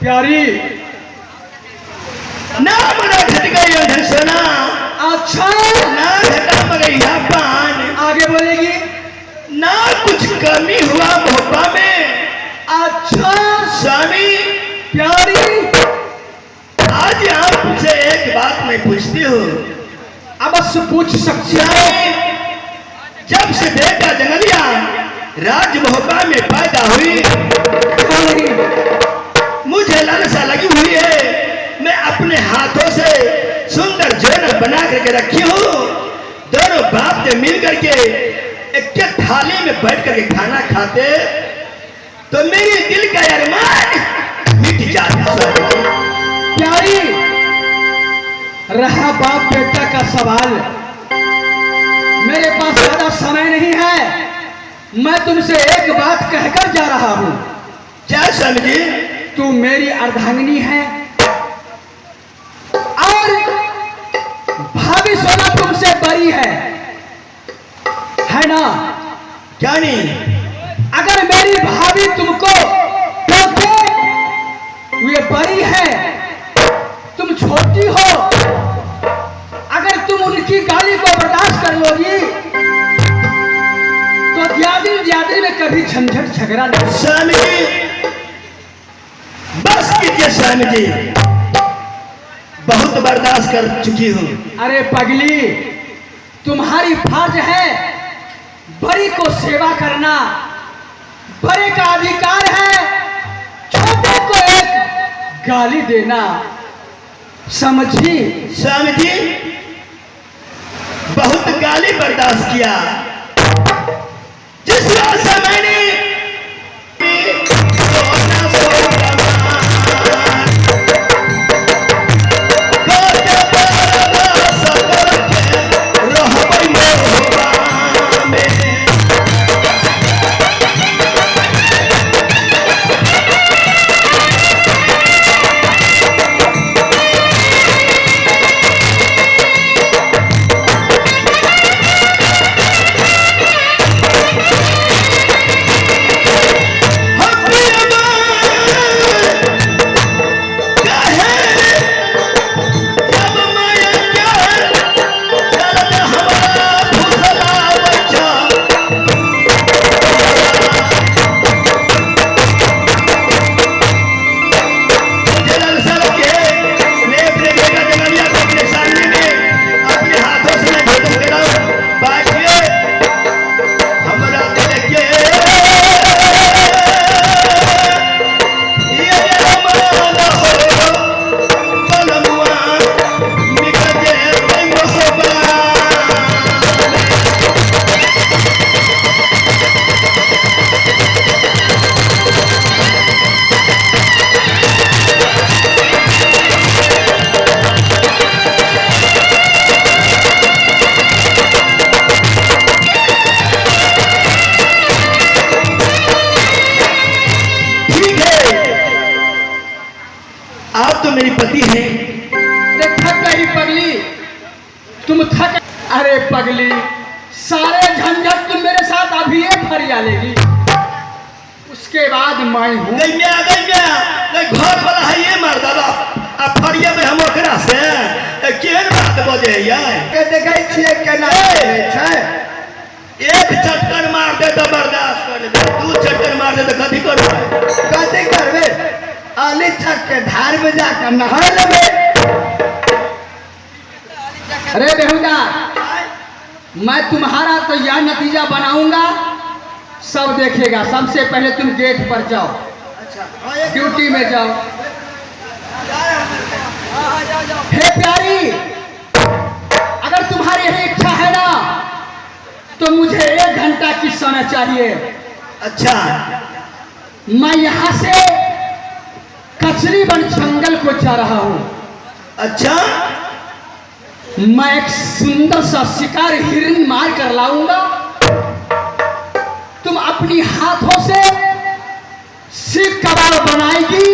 प्यारी ना मरा घट गई धसना। अच्छा ना घटा मरैया पान। आगे बोलेगी। ना कुछ कमी हुआ भोपा में। अच्छा स्वामी प्यारी आज आपसे एक बात मैं पूछती हूँ। अवश्य पूछ सकती है। स्वामी जब से बेटा जंगलिया राज भोपा में पैदा हुई मुझे लालसा लगी हुई है। मैं अपने हाथों से सुंदर जोन बना करके रखी हूँ। दोनों बाप से मिल करके एक थाली में बैठ करके खाना खाते तो मेरे दिल का अरमान मिट जाता। प्यारी रहा बाप बेटा का सवाल, मेरे पास ज्यादा समय नहीं है। मैं तुमसे एक बात कहकर जा रहा हूं। क्या समझी? तू मेरी अर्धांगिनी है और भाभी सोना तुमसे बड़ी है ना? क्या नहीं? अगर मेरी भाभी तुमको देखे वे बड़ी है, तुम छोटी हो, अगर तुम उनकी गाली को बर्दाश्त कर लोगी तो ज्यादा में कभी झंझट झगड़ा नहीं। स्वामी जी बस कीजिए स्वामी जी, बहुत बर्दाश्त कर चुकी हूँ। अरे पगली तुम्हारी फर्ज है बड़ी को सेवा करना, बड़े का अधिकार है छोटे को एक गाली देना, समझी? स्वामी जी बहुत गाली बर्दाश्त किया। जिस से मैंने मेरी पति है। थक गई पगली तुम थक। अरे पगली सारे झंझट तुम मेरे साथ अभी फरिया लेगी, उसके बाद मैं हूँ। घर वाला है ये मर्दावा अब फरिया में हम ओकरा से केहन बात बजे ये देखै छियै केना छै। एक चक्कर मार दे तो बर्दाश्त कर दे, दू चक्कर मार दे तो कथी करबे? कथी करबे? आली छक के धार में जाकर नहा लेबे। अरे बेहुदा मैं तुम्हारा तो यह नतीजा बनाऊंगा, सब देखेगा। सबसे पहले तुम गेट पर जाओ। अच्छा ड्यूटी में जाओ। हे प्यारी अगर तुम्हारी यही इच्छा है ना तो मुझे 1 घंटा की समय चाहिए। अच्छा मैं यहाँ से कचरी बन जंगल को जा रहा हूँ। अच्छा मैं एक सुंदर सा शिकार हिरन मार कर लाऊंगा। तुम अपनी हाथों से सीख कबाब बनाएगी